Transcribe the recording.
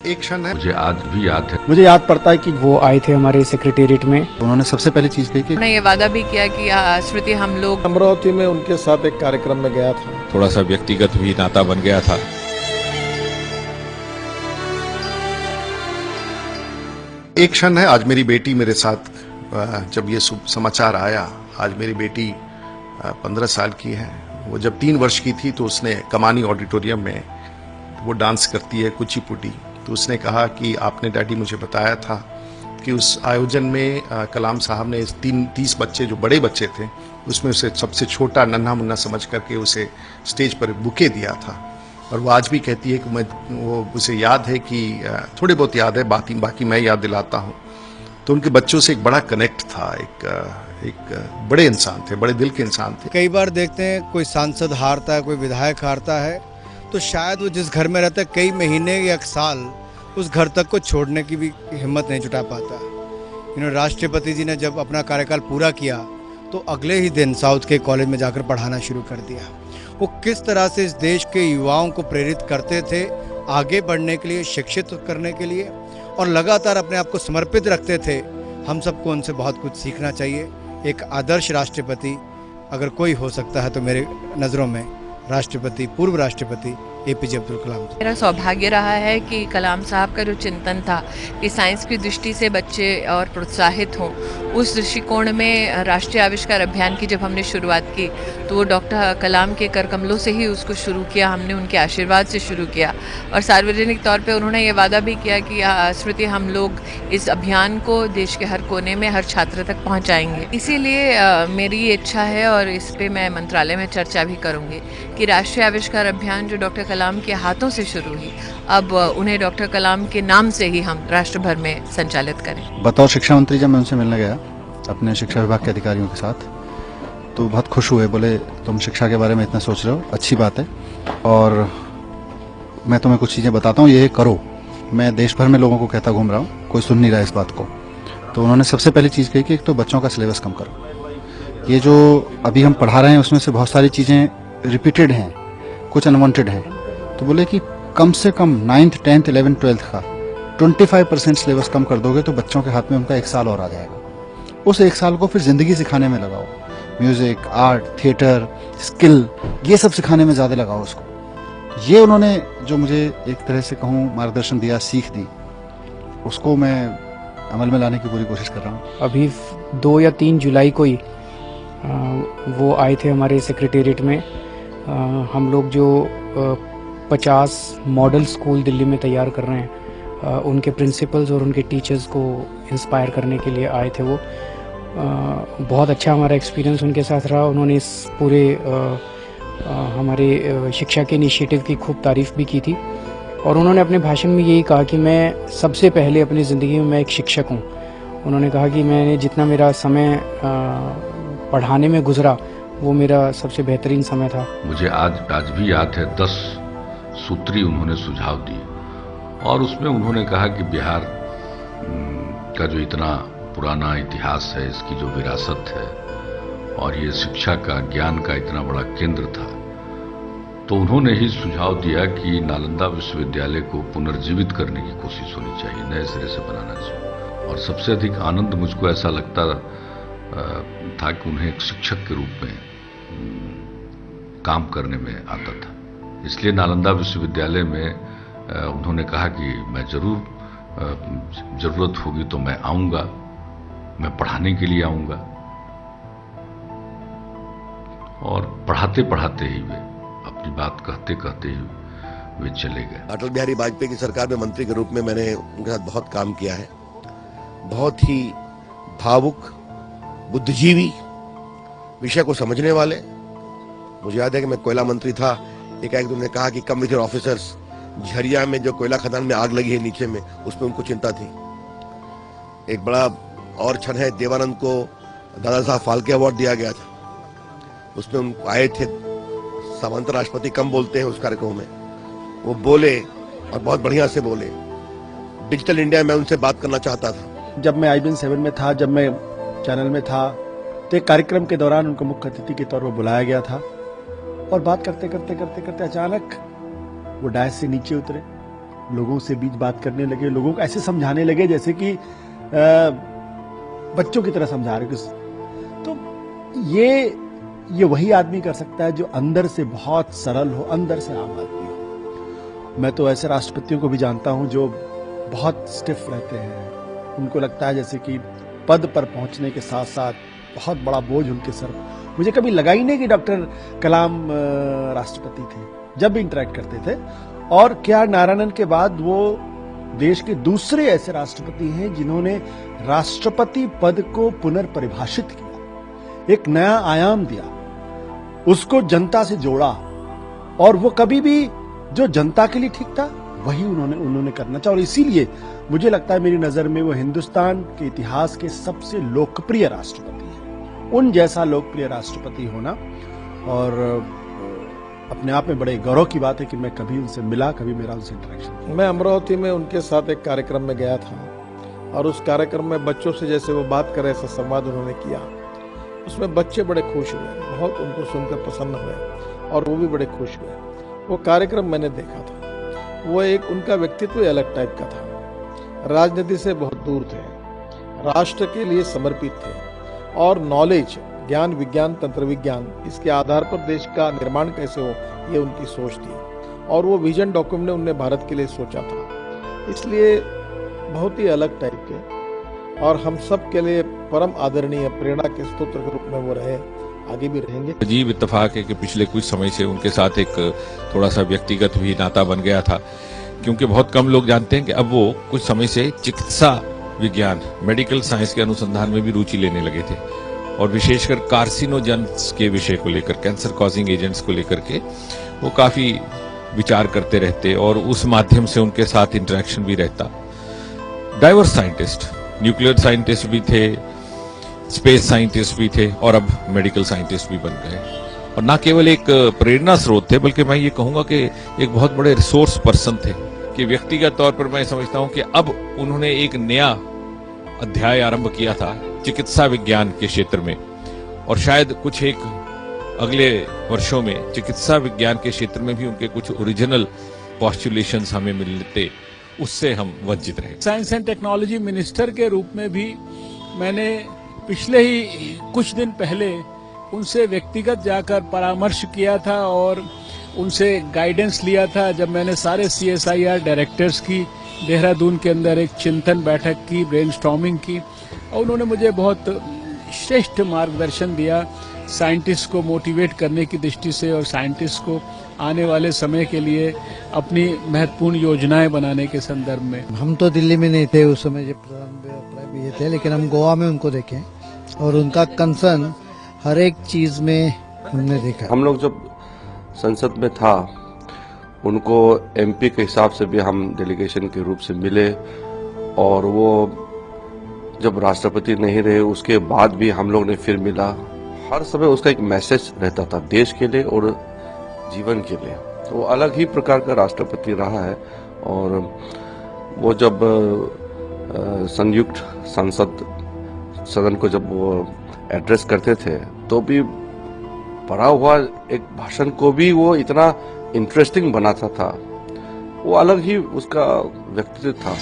एक क्षण है, मुझे आज भी याद है। मुझे याद पड़ता है कि वो आए थे हमारे सेक्रेटेरिएट में। उन्होंने सबसे पहली चीज कही कि उन्होंने ये वादा भी किया कि स्मृति हम लोग अमरावती में उनके साथ एक कार्यक्रम में गया था। थोड़ा सा व्यक्तिगत भी नाता बन गया था। एक क्षण है। आज मेरी बेटी मेरे साथ, जब ये समाचार आया, आज मेरी बेटी 15 साल की है। वो जब 3 वर्ष की थी तो उसने कमानी ऑडिटोरियम में, वो डांस करती है कुचिपुड़ी, तो उसने कहा कि आपने डैडी मुझे बताया था कि उस आयोजन में कलाम साहब ने 30 बच्चे, जो बड़े बच्चे थे, उसमें उसे सबसे छोटा नन्हा मुन्ना समझ करके उसे स्टेज पर बुके दिया था। और वो आज भी कहती है कि वो उसे याद है कि थोड़े बहुत याद है, बाकी मैं याद दिलाता हूँ। तो उनके बच्चों से एक बड़ा कनेक्ट था, एक बड़े इंसान थे, बड़े दिल के इंसान थे। कई बार देखते हैं कोई सांसद हारता है, कोई विधायक हारता है, तो शायद वो जिस घर में रहता है कई महीने या एक साल उस घर तक को छोड़ने की भी हिम्मत नहीं जुटा पाता। राष्ट्रपति जी ने जब अपना कार्यकाल पूरा किया तो अगले ही दिन साउथ के कॉलेज में जाकर पढ़ाना शुरू कर दिया। वो किस तरह से इस देश के युवाओं को प्रेरित करते थे आगे बढ़ने के लिए, शिक्षित करने के लिए, और लगातार अपने आप को समर्पित रखते थे। हम सबको उनसे बहुत कुछ सीखना चाहिए। एक आदर्श राष्ट्रपति अगर कोई हो सकता है तो मेरे नज़रों में राष्ट्रपति, पूर्व राष्ट्रपति APJ अब्दुल कलाम। मेरा सौभाग्य रहा है कि कलाम साहब का जो चिंतन था कि साइंस की दृष्टि से बच्चे और प्रोत्साहित हों, उस दृष्टिकोण में राष्ट्रीय आविष्कार अभियान की जब हमने शुरुआत की तो वो डॉक्टर कलाम के कर कमलों से ही उसको शुरू किया। हमने उनके आशीर्वाद से शुरू किया और सार्वजनिक तौर पे उन्होंने ये वादा भी किया कि स्मृति हम लोग इस अभियान को देश के हर कोने में, हर छात्र तक पहुँचाएंगे। इसीलिए मेरी इच्छा है और इस पर मैं मंत्रालय में चर्चा भी करूँगी कि राष्ट्रीय आविष्कार अभियान जो डॉक्टर कलाम के हाथों से शुरू हुई, अब उन्हें डॉक्टर कलाम के नाम से ही हम राष्ट्र भर में संचालित करें। बतौर शिक्षा मंत्री जब मैं उनसे मिलने गया अपने शिक्षा विभाग के अधिकारियों के साथ, तो बहुत खुश हुए। बोले तुम शिक्षा के बारे में इतना सोच रहे हो, अच्छी बात है, और मैं तुम्हें कुछ चीज़ें बताता हूँ, ये करो। मैं देश भर में लोगों को कहता घूम रहा हूँ, कोई सुन नहीं रहा इस बात को। तो उन्होंने सबसे पहली चीज़ कही कि एक तो बच्चों का सिलेबस कम करो। ये जो अभी हम पढ़ा रहे हैं उसमें से बहुत सारी चीज़ें रिपीटेड हैं, कुछ अनवांटेड हैं। तो बोले कि कम से कम 9th, 10th, 11th, 12th का 25% सिलेबस कम कर दोगे तो बच्चों के हाथ में उनका 1 साल और आ जाएगा। उस 1 साल को फिर जिंदगी सिखाने में लगाओ। म्यूजिक, आर्ट, थिएटर, स्किल, ये सब सिखाने में ज़्यादा लगाओ उसको। ये उन्होंने जो मुझे एक तरह से कहूँ मार्गदर्शन दिया, सीख दी, उसको मैं अमल में लाने की पूरी कोशिश कर रहा हूँ। अभी 2 या 3 जुलाई को ही वो आए थे हमारे सेक्रेटेरिएट में। हम लोग जो 50 मॉडल स्कूल दिल्ली में तैयार कर रहे हैं, उनके प्रिंसिपल्स और उनके टीचर्स को इंस्पायर करने के लिए आए थे वो। बहुत अच्छा हमारा एक्सपीरियंस उनके साथ रहा। उन्होंने इस पूरे हमारे शिक्षा के इनिशिएटिव की खूब तारीफ़ भी की थी और उन्होंने अपने भाषण में यही कहा कि मैं सबसे पहले अपनी ज़िंदगी में मैं एक शिक्षक हूँ। उन्होंने कहा कि मैंने जितना मेरा समय पढ़ाने में गुजरा वो मेरा सबसे बेहतरीन समय था। मुझे आज भी याद है 10 सूत्री उन्होंने सुझाव दिए और उसमें उन्होंने कहा कि बिहार का जो इतना पुराना इतिहास है, इसकी जो विरासत है और ये शिक्षा का, ज्ञान का इतना बड़ा केंद्र था, तो उन्होंने ही सुझाव दिया कि नालंदा विश्वविद्यालय को पुनर्जीवित करने की कोशिश होनी चाहिए, नए सिरे से बनाना चाहिए। और सबसे अधिक आनंद मुझको ऐसा लगता था कि उन्हें एक शिक्षक के रूप में काम करने में आता था। इसलिए नालंदा विश्वविद्यालय में उन्होंने कहा कि मैं ज़रूरत होगी तो मैं आऊँगा, मैं पढ़ाने के लिए आऊँगा। और पढ़ाते पढ़ाते ही वे अपनी बात कहते कहते ही वे चले गए। अटल बिहारी वाजपेयी की सरकार में मंत्री के रूप में मैंने उनके साथ बहुत काम किया है। बहुत ही भावुक, बुद्धिजीवी, विषय को समझने वाले। मुझे याद है कि मैं कोयला मंत्री था, एक उन्होंने कहा कि come with your officers, Jharia में जो कोयला खदान में आग लगी है नीचे में, उसमें उनको चिंता थी। एक बड़ा और क्षण है, देवानंद को दादा साहब फाल्के अवार्ड दिया गया था, उसमें उनको आए थे। सामंत राष्ट्रपति कम बोलते हैं उस कार्यक्रम में, वो बोले और बहुत बढ़िया से बोले। डिजिटल इंडिया में उनसे बात करना चाहता था। जब मैं IBN 7 में था, जब मैं चैनल में था, तो एक कार्यक्रम के दौरान उनको मुख्य अतिथि के तौर पर बुलाया गया था और बात करते करते करते करते अचानक वो डायस से नीचे उतरे लोगों से बीच बात करने लगे, लोगों को ऐसे समझाने लगे जैसे कि बच्चों की तरह समझा रहे। तो ये वही आदमी कर सकता है जो अंदर से बहुत सरल हो, अंदर से आम आदमी हो। मैं तो ऐसे राष्ट्रपतियों को भी जानता हूं जो बहुत स्टिफ रहते हैं, उनको लगता है जैसे कि पद पर पहुंचने के साथ साथ बहुत बड़ा बोझ उनके सर। मुझे कभी लगा ही नहीं कि डॉक्टर कलाम राष्ट्रपति थे जब भी इंटरेक्ट करते थे। और के.आर. नारायणन के बाद वो देश के दूसरे ऐसे राष्ट्रपति हैं जिन्होंने राष्ट्रपति पद को पुनर्परिभाषित किया, एक नया आयाम दिया, उसको जनता से जोड़ा। और वो कभी भी जो जनता के लिए ठीक था वही उन्होंने करना चाहा। और इसीलिए मुझे लगता है, मेरी नजर में वो हिंदुस्तान के इतिहास के सबसे लोकप्रिय राष्ट्रपति हैं। उन जैसा लोकप्रिय राष्ट्रपति होना और अपने आप में बड़े गौरव की बात है कि मैं कभी उनसे मिला, कभी मेरा उनसे इंटरेक्शन। मैं अमरावती में उनके साथ एक कार्यक्रम में गया था और उस कार्यक्रम में बच्चों से जैसे वो बात कर रहे, ऐसा संवाद उन्होंने किया। उसमें बच्चे बड़े खुश हुए, बहुत उनको सुनकर प्रसन्न हुए और वो भी बड़े खुश हुए। वो कार्यक्रम मैंने देखा था, वो एक उनका व्यक्तित्व अलग टाइप का था। राजनीति से बहुत दूर थे, राष्ट्र के लिए समर्पित थे और नॉलेज, ज्ञान, विज्ञान, तंत्र विज्ञान, इसके आधार पर देश का निर्माण कैसे हो, ये उनकी सोच थी। और वो विजन डॉक्यूमेंट उन्होंने भारत के लिए सोचा था। इसलिए बहुत ही अलग टाइप के और हम सब के लिए परम आदरणीय, प्रेरणा के स्रोत के रूप में वो रहे, आगे भी रहेंगे। अजीब इत्तेफाक है कि पिछले कुछ समय से उनके साथ एक थोड़ा सा व्यक्तिगत भी नाता बन गया था, क्योंकि बहुत कम लोग जानते हैं कि अब वो कुछ समय से चिकित्सा विज्ञान, मेडिकल साइंस के अनुसंधान में भी रुचि लेने लगे थे और विशेषकर कार्सिनोजेंस के विषय को लेकर, कैंसर कॉजिंग एजेंट्स को लेकर के वो काफी विचार करते रहते और उस माध्यम से उनके साथ इंटरेक्शन भी रहता। डाइवर्स साइंटिस्ट, न्यूक्लियर साइंटिस्ट भी थे, स्पेस साइंटिस्ट भी थे और अब मेडिकल साइंटिस्ट भी बन गए। और न केवल एक प्रेरणा स्रोत थे, बल्कि मैं ये कहूंगा कि एक बहुत बड़े रिसोर्स पर्सन थे। कि व्यक्तिगत तौर पर मैं समझता हूं कि अब उन्होंने एक नया अध्याय आरंभ किया था चिकित्सा विज्ञान के क्षेत्र में, और शायद कुछ एक अगले वर्षों में चिकित्सा विज्ञान के क्षेत्र में भी उनके कुछ ओरिजिनल पॉस्टुलेशंस हमें मिलते, उससे हम वंचित रहे। साइंस एंड टेक्नोलॉजी मिनिस्टर के रूप में भी मैंने पिछले ही कुछ दिन पहले उनसे व्यक्तिगत जाकर परामर्श किया था और उनसे गाइडेंस लिया था। जब मैंने सारे CSIR डायरेक्टर्स की देहरादून के अंदर एक चिंतन बैठक की, ब्रेनस्टॉर्मिंग की, और उन्होंने मुझे बहुत श्रेष्ठ मार्गदर्शन दिया साइंटिस्ट को मोटिवेट करने की दृष्टि से और साइंटिस्ट को आने वाले समय के लिए अपनी महत्वपूर्ण योजनाएं बनाने के संदर्भ में। हम तो दिल्ली में नहीं थे उस समय जब ये थे, लेकिन हम गोवा में उनको देखे और उनका कंसर्न हर एक चीज में हमने देखा। हम लोग जब संसद में था, उनको MP के हिसाब से भी हम डेलीगेशन के रूप से मिले, और वो जब राष्ट्रपति नहीं रहे उसके बाद भी हम लोग ने फिर मिला। हर समय उसका एक मैसेज रहता था देश के लिए और जीवन के लिए। तो वो अलग ही प्रकार का राष्ट्रपति रहा है। और वो जब संयुक्त संसद सदन को जब वो एड्रेस करते थे, तो भी पढ़ा हुआ एक भाषण को भी वो इतना इंटरेस्टिंग बनाता था। वो अलग ही उसका व्यक्तित्व था।